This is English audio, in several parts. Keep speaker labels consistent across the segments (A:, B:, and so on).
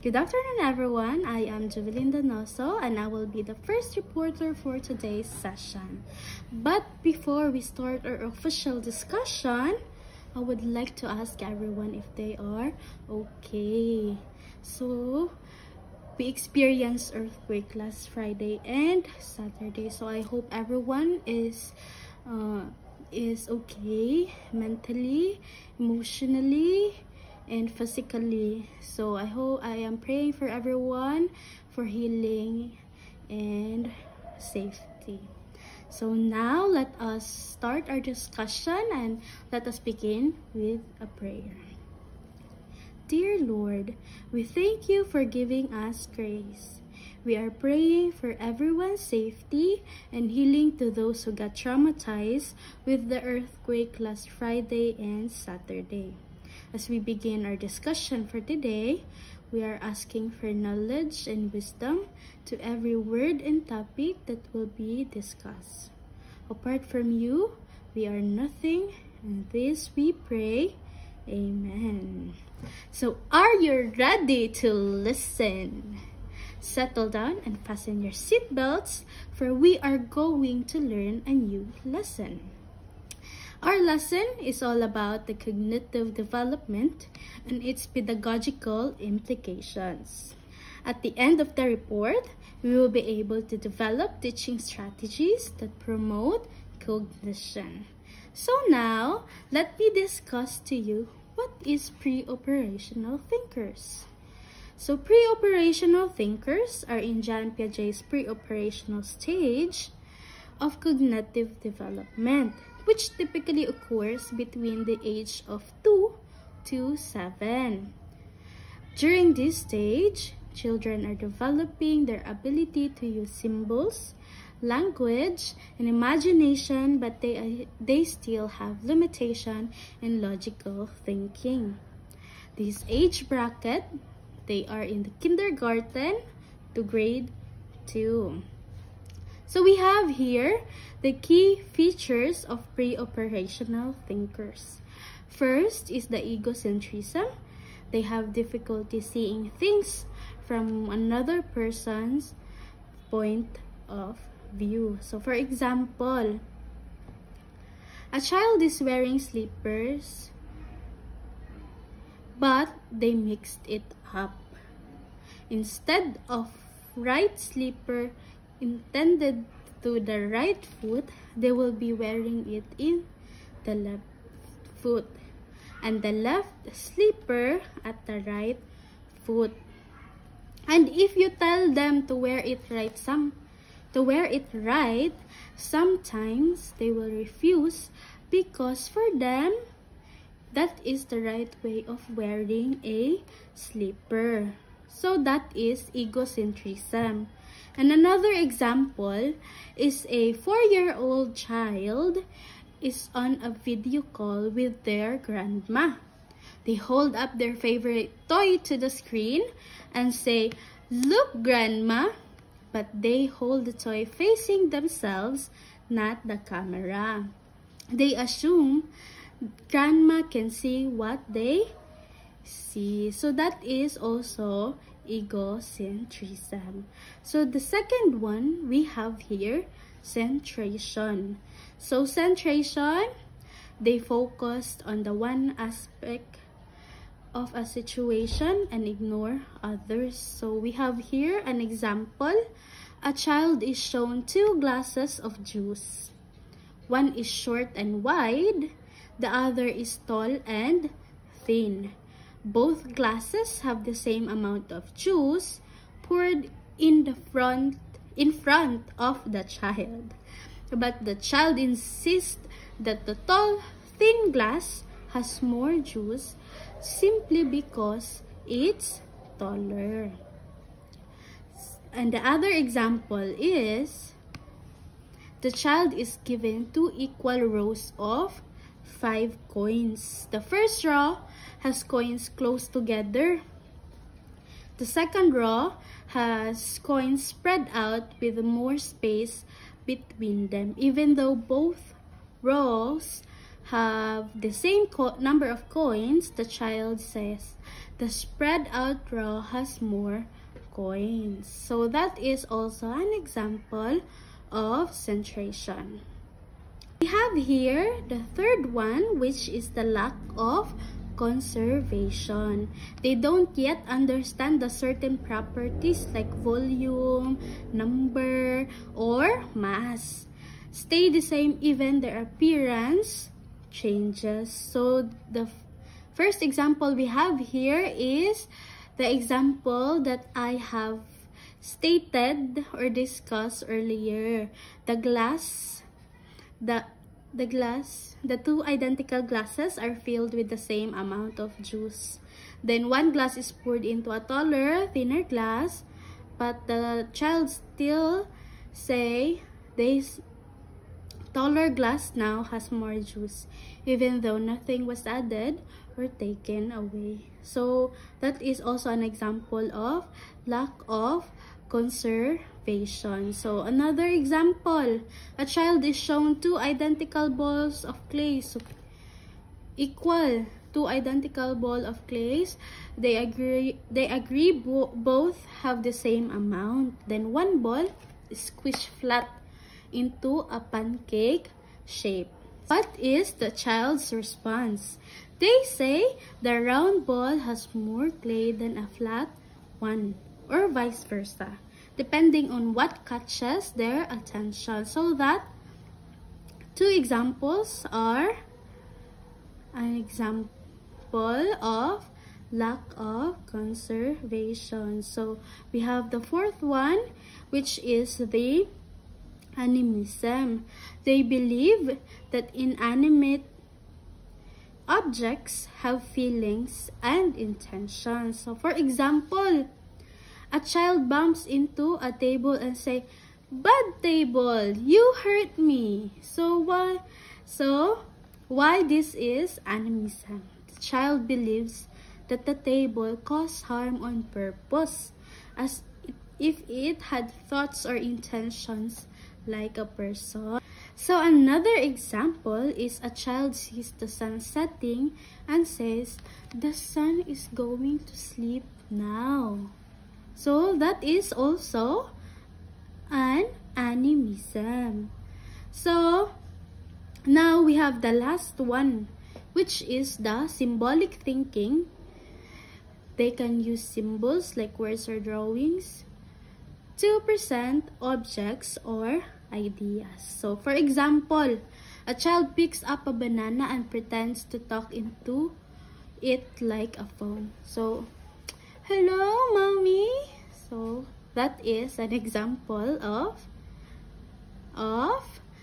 A: Good afternoon, everyone. I am Juvelin Donoso, and I will be the first reporter for today's session. But before we start our official discussion, I would like to ask everyone if they are okay. So, we experienced earthquake last Friday and Saturday, so I hope everyone is okay mentally, emotionally, and physically. So I am praying for everyone for healing and safety. So now let us start our discussion and let us begin with a prayer. Dear Lord, we thank you for giving us grace. We are praying for everyone's safety and healing to those who got traumatized with the earthquake last Friday and Saturday. As we begin our discussion for today, we are asking for knowledge and wisdom to every word and topic that will be discussed. Apart from you, we are nothing, and this we pray. Amen. So, are you ready to listen? Settle down and fasten your seatbelts, for we are going to learn a new lesson. Our lesson is all about the cognitive development and its pedagogical implications. At the end of the report, we will be able to develop teaching strategies that promote cognition. So now, let me discuss to you what is pre-operational thinkers. So pre-operational thinkers are in John Piaget's pre-operational stage of cognitive development, which typically occurs between the age of 2 to 7. During this stage, children are developing their ability to use symbols, language, and imagination, but they still have limitation in logical thinking. This age bracket, they are in the kindergarten to grade 2. So we have here the key features of pre-operational thinkers. First is the egocentrism. They have difficulty seeing things from another person's point of view. So for example, a child is wearing slippers, but they mixed it up. Instead of right slipper intended to the right foot, they will be wearing it in the left foot, and the left slipper at the right foot. And if you tell them to wear it right, sometimes they will refuse, because for them that is the right way of wearing a slipper. So that is egocentrism. And another example is a 4-year-old child is on a video call with their grandma. They hold up their favorite toy to the screen and say, "Look, grandma," but they hold the toy facing themselves, not the camera. They assume grandma can see what they see. So that is also egocentrism. So the second one we have here, centration. So centration, they focused on the one aspect of a situation and ignore others. So we have here an example. A child is shown 2 glasses of juice. One is short and wide, the other is tall and thin. Both glasses have the same amount of juice poured in front of the child. But the child insists that the tall, thin glass has more juice simply because it's taller. And the other example is the child is given 2 equal rows of 5 coins. The first row has coins close together. The second row has coins spread out with more space between them. Even though both rows have the same number of coins, the child says, the spread out row has more coins. So that is also an example of centration. We have here the third one, which is the lack of conservation. They don't yet understand the certain properties like volume, number, or mass stay the same even their appearance changes. So the first example we have here is the example that I have stated or discussed earlier. The two identical glasses are filled with the same amount of juice. Then one glass is poured into a taller, thinner glass, but the child still say this taller glass now has more juice, even though nothing was added or taken away. So that is also an example of lack of conservation. So another example, a child is shown two identical balls of clay, so equal two identical ball of clays. They agree both have the same amount. Then one ball is squished flat into a pancake shape. What is the child's response? They say the round ball has more clay than a flat one, or vice versa, depending on what catches their attention. So that two examples are an example of lack of conservation. So we have the fourth one, which is the animism. They believe that inanimate objects have feelings and intentions. So for example, a child bumps into a table and say, "Bad table, you hurt me." So why this is animism? The child believes that the table caused harm on purpose, as if it had thoughts or intentions like a person. So another example is a child sees the sun setting and says, "The sun is going to sleep now." So that is also an animism. So now we have the last one, which is the symbolic thinking. They can use symbols like words or drawings to present objects or ideas. So for example, a child picks up a banana and pretends to talk into it like a phone. So, "Hello, mommy." So that is an example of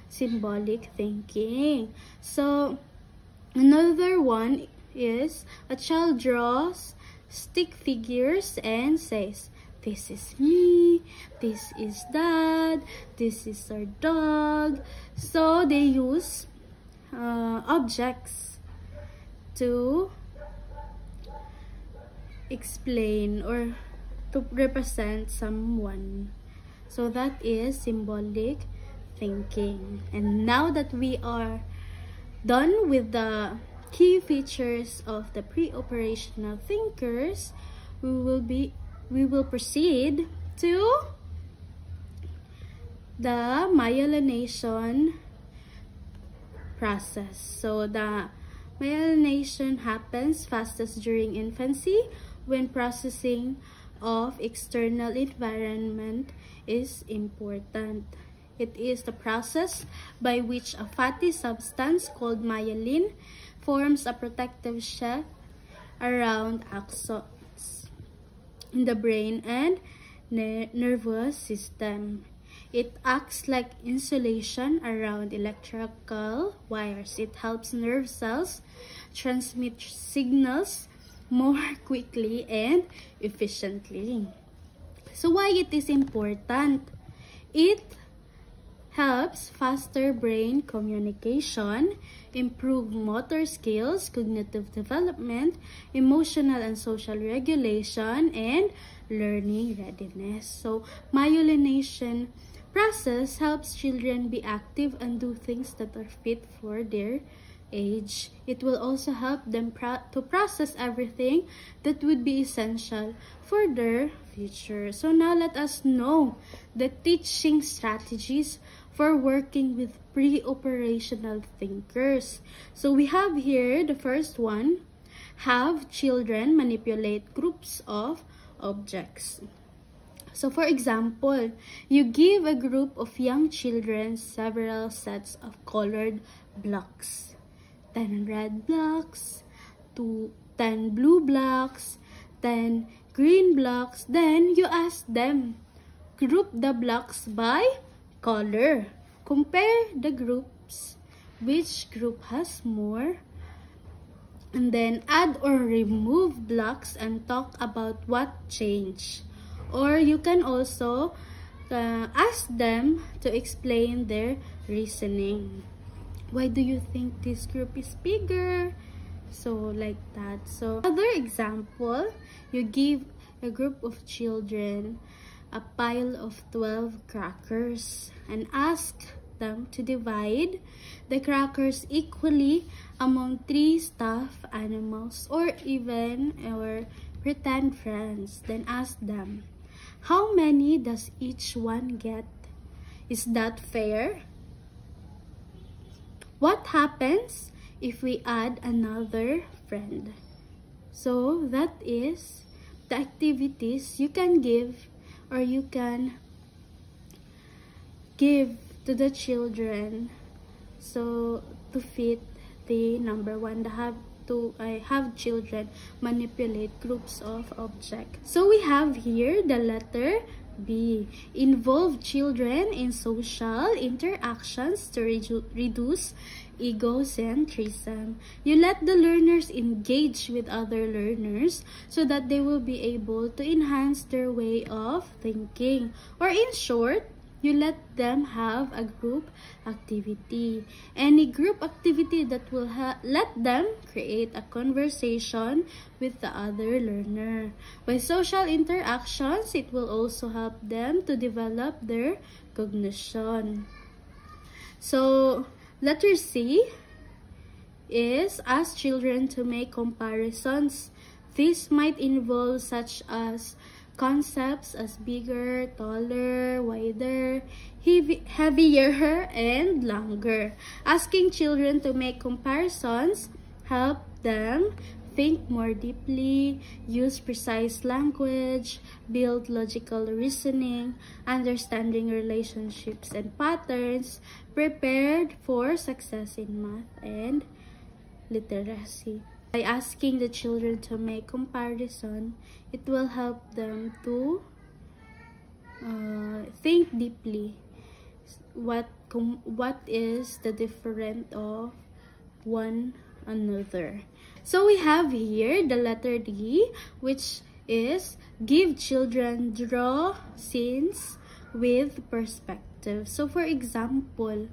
A: symbolic thinking. So another one is a child draws stick figures and says, "This is me, this is dad, this is our dog." So they use objects to explain or to represent someone. So that is symbolic thinking. And now that we are done with the key features of the pre-operational thinkers, we will proceed to the myelination process. So the myelination happens fastest during infancy when processing of external environment is important. It is the process by which a fatty substance called myelin forms a protective shell around axons in the brain and nervous system. It acts like insulation around electrical wires. It helps nerve cells transmit signals more quickly and efficiently. So why it is important? It helps faster brain communication, improve motor skills, cognitive development, emotional and social regulation, and learning readiness. So myelination process helps children be active and do things that are fit for their age. It will also help them to process everything that would be essential for their future. So now let us know the teaching strategies for working with pre-operational thinkers. So we have here the first one, have children manipulate groups of objects. So for example, you give a group of young children several sets of colored blocks. 10 red blocks, 10 blue blocks, 10 green blocks. Then you ask them, group the blocks by color. Compare the groups. Which group has more? And then add or remove blocks and talk about what changed. Or you can also ask them to explain their reasoning. Why do you think this group is bigger? So like that. So another example, you give a group of children a pile of 12 crackers and ask them to divide the crackers equally among 3 stuffed animals or pretend friends. Then ask them, how many does each one get? Is that fair? What happens if we add another friend? So that is the activities you can give or you can give to the children, so to fit the number one, have children manipulate groups of objects. So we have here the letter B. Involve children in social interactions to reduce egocentrism. You let the learners engage with other learners so that they will be able to enhance their way of thinking. Or in short, you let them have a group activity. Any group activity that will let them create a conversation with the other learner. By social interactions, it will also help them to develop their cognition. So, letter C is ask children to make comparisons. This might involve such as concepts as bigger, taller, wider, heavier, and longer. Asking children to make comparisons help them think more deeply, use precise language, build logical reasoning, understanding relationships and patterns, prepared for success in math and literacy. By asking the children to make comparison, it will help them to think deeply. What is the difference of one another? So we have here the letter D, which is give children draw scenes with perspective. So for example,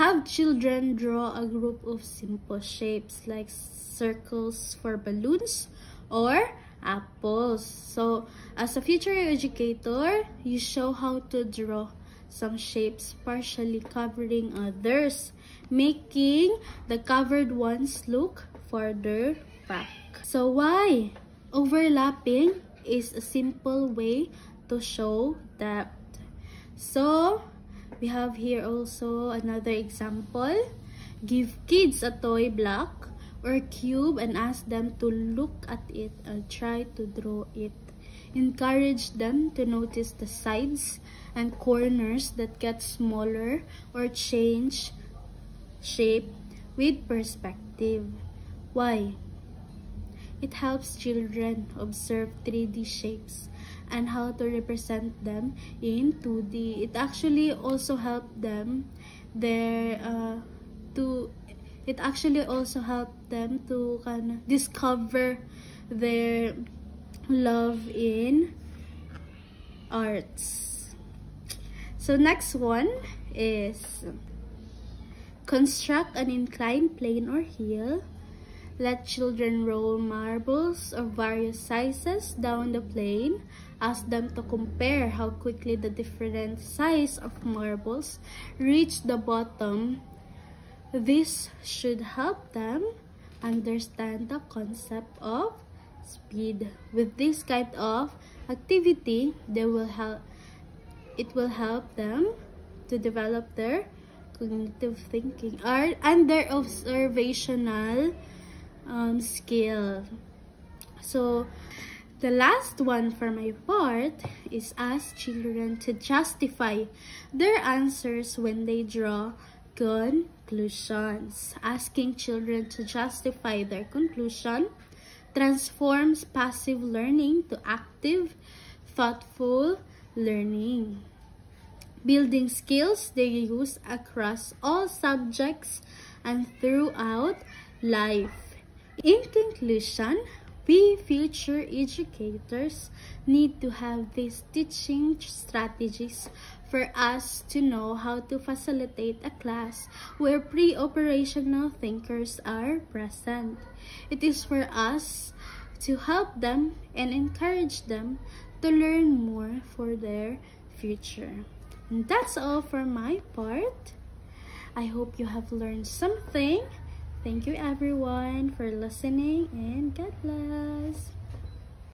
A: have children draw a group of simple shapes like circles for balloons or apples. So as a future educator, you show how to draw some shapes partially covering others, making the covered ones look further back. So why? Overlapping is a simple way to show depth. So we have here also another example. Give kids a toy block or cube and ask them to look at it and try to draw it. Encourage them to notice the sides and corners that get smaller or change shape with perspective. Why? It helps children observe 3D shapes and how to represent them in 2D. It actually also helps them to kind of discover their love in arts. So next one is construct an inclined plane or hill. Let children roll marbles of various sizes down the plane. Ask them to compare how quickly the different size of marbles reach the bottom This should help them understand the concept of speed. With this kind of activity, it will help them to develop their cognitive thinking and their observational skill. So the last one for my part is ask children to justify their answers when they draw conclusions. Asking children to justify their conclusion transforms passive learning to active, thoughtful learning, building skills they use across all subjects and throughout life. In conclusion, we future educators need to have these teaching strategies for us to know how to facilitate a class where pre-operational thinkers are present. It is for us to help them and encourage them to learn more for their future. And that's all for my part. I hope you have learned something. Thank you everyone for listening, and God bless.